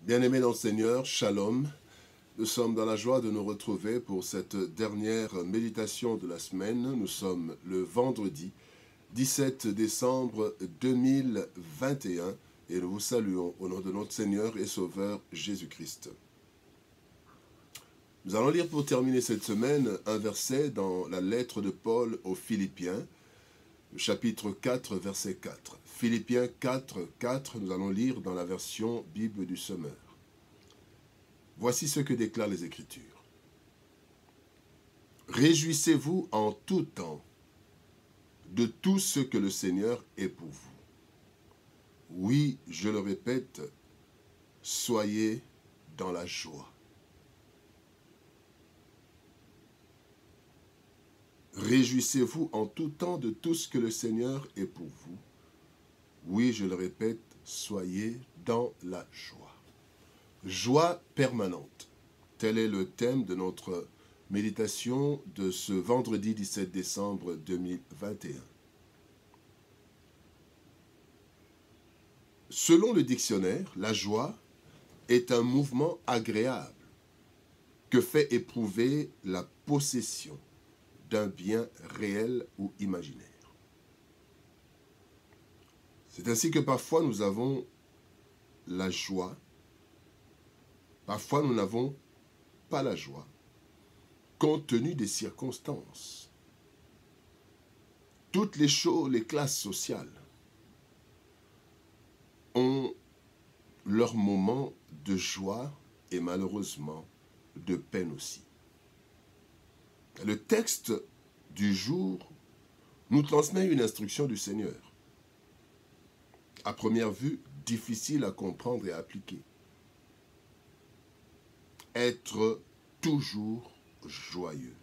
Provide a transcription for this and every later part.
Bien-aimés dans le Seigneur, Shalom. Nous sommes dans la joie de nous retrouver pour cette dernière méditation de la semaine. Nous sommes le vendredi 17 décembre 2021 et nous vous saluons au nom de notre Seigneur et Sauveur Jésus-Christ. Nous allons lire pour terminer cette semaine un verset dans la lettre de Paul aux Philippiens, chapitre 4, verset 4. Philippiens 4, 4, nous allons lire dans la version Bible du Semeur. Voici ce que déclarent les Écritures. Réjouissez-vous en tout temps de tout ce que le Seigneur est pour vous. Oui, je le répète, soyez dans la joie. Réjouissez-vous en tout temps de tout ce que le Seigneur est pour vous. Oui, je le répète, soyez dans la joie. Joie permanente. Tel est le thème de notre méditation de ce vendredi 17 décembre 2021. Selon le dictionnaire, la joie est un mouvement agréable que fait éprouver la possession d'un bien réel ou imaginaire. C'est ainsi que parfois nous avons la joie, parfois nous n'avons pas la joie, compte tenu des circonstances. Toutes les choses, les classes sociales ont leur moment de joie et malheureusement de peine aussi. Le texte du jour nous transmet une instruction du Seigneur. À première vue, difficile à comprendre et à appliquer. Être toujours joyeux.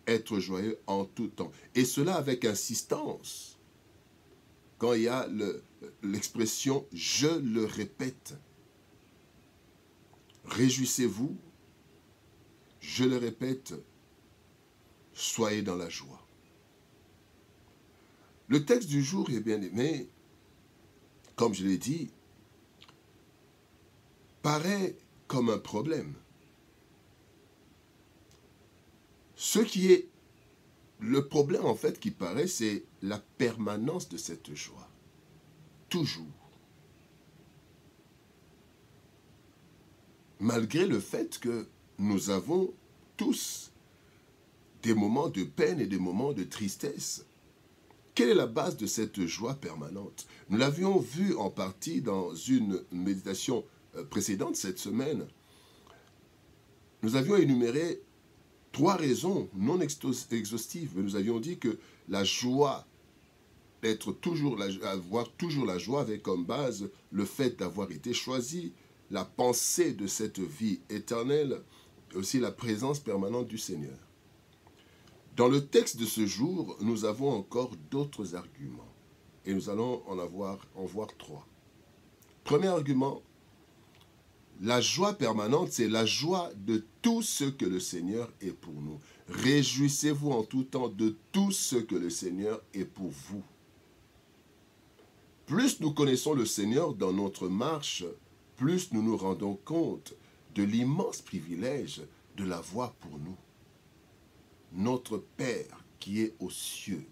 Être joyeux en tout temps. Et cela avec insistance. Quand il y a l'expression « je le répète ». Réjouissez-vous, je le répète, soyez dans la joie. Le texte du jour est bien aimé, comme je l'ai dit, paraît comme un problème. Ce qui est le problème en fait qui paraît, c'est la permanence de cette joie. Toujours. Malgré le fait que nous avons tous des moments de peine et des moments de tristesse. Quelle est la base de cette joie permanente? Nous l'avions vu en partie dans une méditation précédente cette semaine. Nous avions énuméré 3 raisons non exhaustives, mais nous avions dit que la joie, avoir toujours la joie avait comme base le fait d'avoir été choisi, la pensée de cette vie éternelle, et aussi la présence permanente du Seigneur. Dans le texte de ce jour, nous avons encore d'autres arguments. Et nous allons en voir 3. Premier argument, la joie permanente, c'est la joie de tout ce que le Seigneur est pour nous. Réjouissez-vous en tout temps de tout ce que le Seigneur est pour vous. Plus nous connaissons le Seigneur dans notre marche, plus nous nous rendons compte de l'immense privilège de l'avoir pour nous. Notre Père qui est aux cieux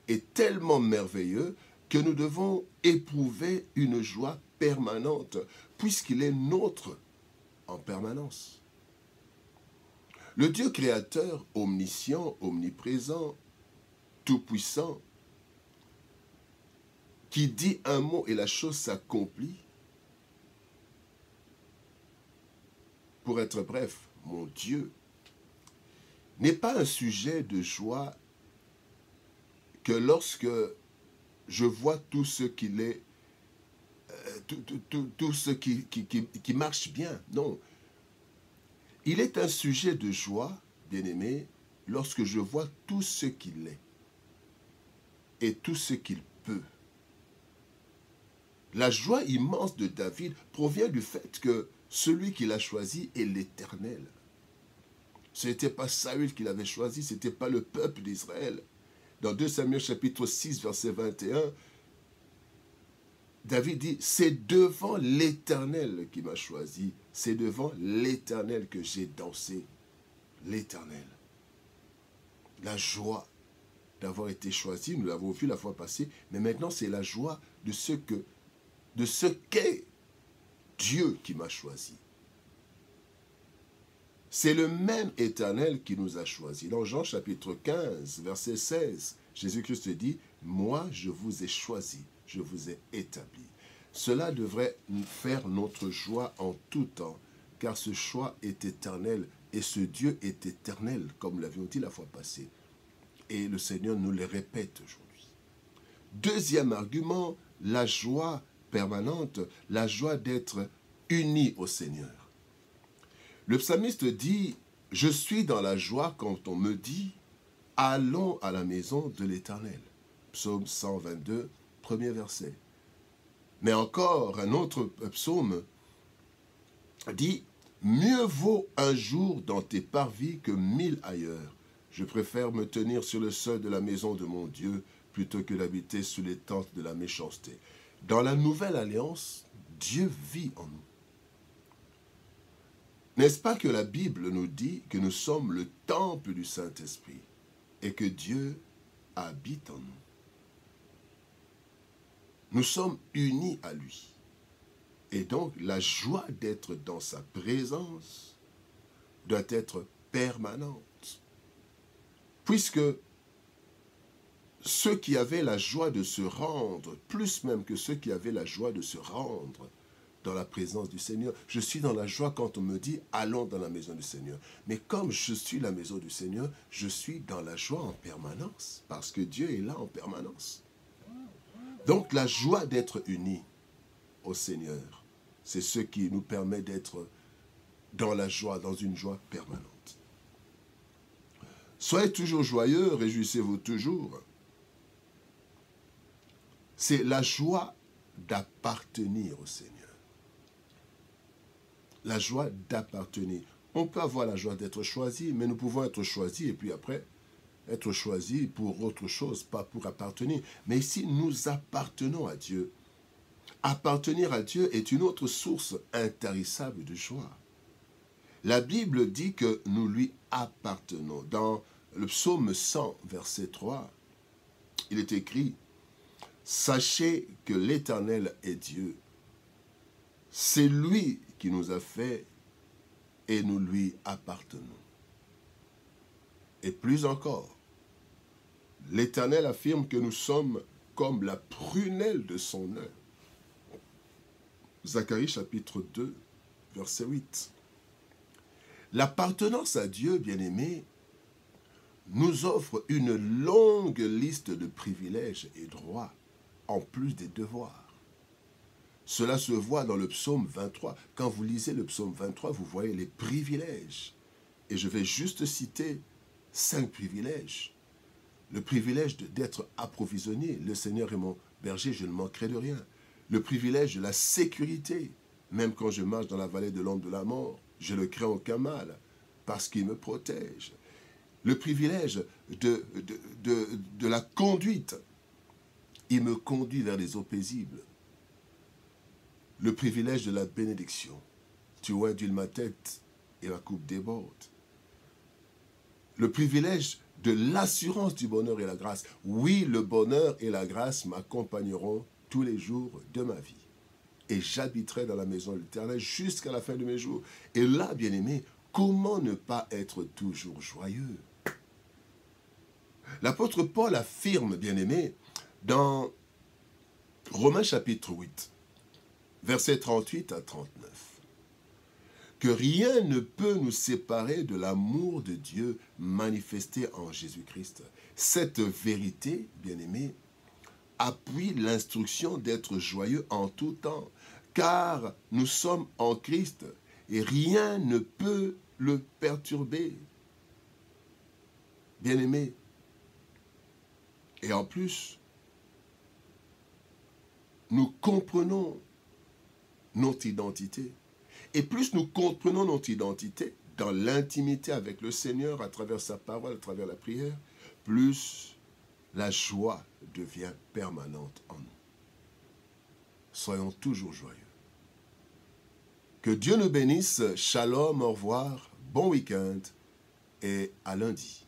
est tellement merveilleux que nous devons éprouver une joie permanente puisqu'il est nôtre en permanence. Le Dieu créateur, omniscient, omniprésent, tout-puissant, qui dit un mot et la chose s'accomplit. Pour être bref, mon Dieu n'est pas un sujet de joie que lorsque je vois tout ce qu'il est, tout ce qui marche bien. Non. Il est un sujet de joie, bien-aimé, lorsque je vois tout ce qu'il est et tout ce qu'il peut. La joie immense de David provient du fait que celui qu'il a choisi est l'Éternel. Ce n'était pas Saül qui l'avait choisi, ce n'était pas le peuple d'Israël. Dans 2 Samuel chapitre 6, verset 21, David dit, c'est devant l'Éternel qui m'a choisi, c'est devant l'Éternel que j'ai dansé. L'Éternel. La joie d'avoir été choisi, nous l'avons vu la fois passée, mais maintenant c'est la joie de ce qu'est Dieu qui m'a choisi. C'est le même Éternel qui nous a choisis. Dans Jean chapitre 15, verset 16, Jésus-Christ dit, « Moi, je vous ai choisi, je vous ai établi. » Cela devrait faire notre joie en tout temps, car ce choix est éternel et ce Dieu est éternel, comme nous l'avions dit la fois passée. Et le Seigneur nous le répète aujourd'hui. Deuxième argument, la joie permanente, la joie d'être unis au Seigneur. Le psalmiste dit, « Je suis dans la joie quand on me dit, allons à la maison de l'Éternel. » Psaume 122, premier verset. Mais encore, un autre psaume dit, « Mieux vaut un jour dans tes parvis que 1000 ailleurs. Je préfère me tenir sur le seuil de la maison de mon Dieu plutôt que d'habiter sous les tentes de la méchanceté. » Dans la nouvelle alliance, Dieu vit en nous. N'est-ce pas que la Bible nous dit que nous sommes le temple du Saint-Esprit et que Dieu habite en nous? Nous sommes unis à lui. Et donc, la joie d'être dans sa présence doit être permanente. Puisque ceux qui avaient la joie de se rendre, plus même que ceux qui avaient la joie de se rendre dans la présence du Seigneur. Je suis dans la joie quand on me dit « allons dans la maison du Seigneur ». Mais comme je suis la maison du Seigneur, je suis dans la joie en permanence, parce que Dieu est là en permanence. Donc la joie d'être unis au Seigneur, c'est ce qui nous permet d'être dans la joie, dans une joie permanente. Soyez toujours joyeux, réjouissez-vous toujours. C'est la joie d'appartenir au Seigneur. La joie d'appartenir. On peut avoir la joie d'être choisi, mais nous pouvons être choisis et puis après, être choisis pour autre chose, pas pour appartenir. Mais ici, nous appartenons à Dieu. Appartenir à Dieu est une autre source intarissable de joie. La Bible dit que nous lui appartenons. Dans le psaume 100, verset 3, il est écrit « Sachez que l'Éternel est Dieu. C'est lui qui nous a fait et nous lui appartenons. » Et plus encore, l'Éternel affirme que nous sommes comme la prunelle de son œil. Zacharie chapitre 2, verset 8. L'appartenance à Dieu, bien-aimé, nous offre une longue liste de privilèges et droits, en plus des devoirs. Cela se voit dans le psaume 23. Quand vous lisez le psaume 23, vous voyez les privilèges. Et je vais juste citer 5 privilèges. Le privilège d'être approvisionné. Le Seigneur est mon berger, je ne manquerai de rien. Le privilège de la sécurité. Même quand je marche dans la vallée de l'ombre de la mort, je ne crains aucun mal, parce qu'il me protège. Le privilège de la conduite. Il me conduit vers les eaux paisibles. Le privilège de la bénédiction. Tu induis ma tête et la coupe déborde. Le privilège de l'assurance du bonheur et la grâce. Oui, le bonheur et la grâce m'accompagneront tous les jours de ma vie. Et j'habiterai dans la maison de l'Éternel jusqu'à la fin de mes jours. Et là, bien-aimé, comment ne pas être toujours joyeux? L'apôtre Paul affirme, bien-aimé, dans Romains chapitre 8, versets 38 à 39, que rien ne peut nous séparer de l'amour de Dieu manifesté en Jésus-Christ. Cette vérité, bien-aimé, appuie l'instruction d'être joyeux en tout temps, car nous sommes en Christ et rien ne peut le perturber. Bien-aimé, et en plus, nous comprenons notre identité. Et plus nous comprenons notre identité dans l'intimité avec le Seigneur, à travers sa parole, à travers la prière, plus la joie devient permanente en nous. soyons toujours joyeux. Que Dieu nous bénisse. Shalom, au revoir, bon week-end et à lundi.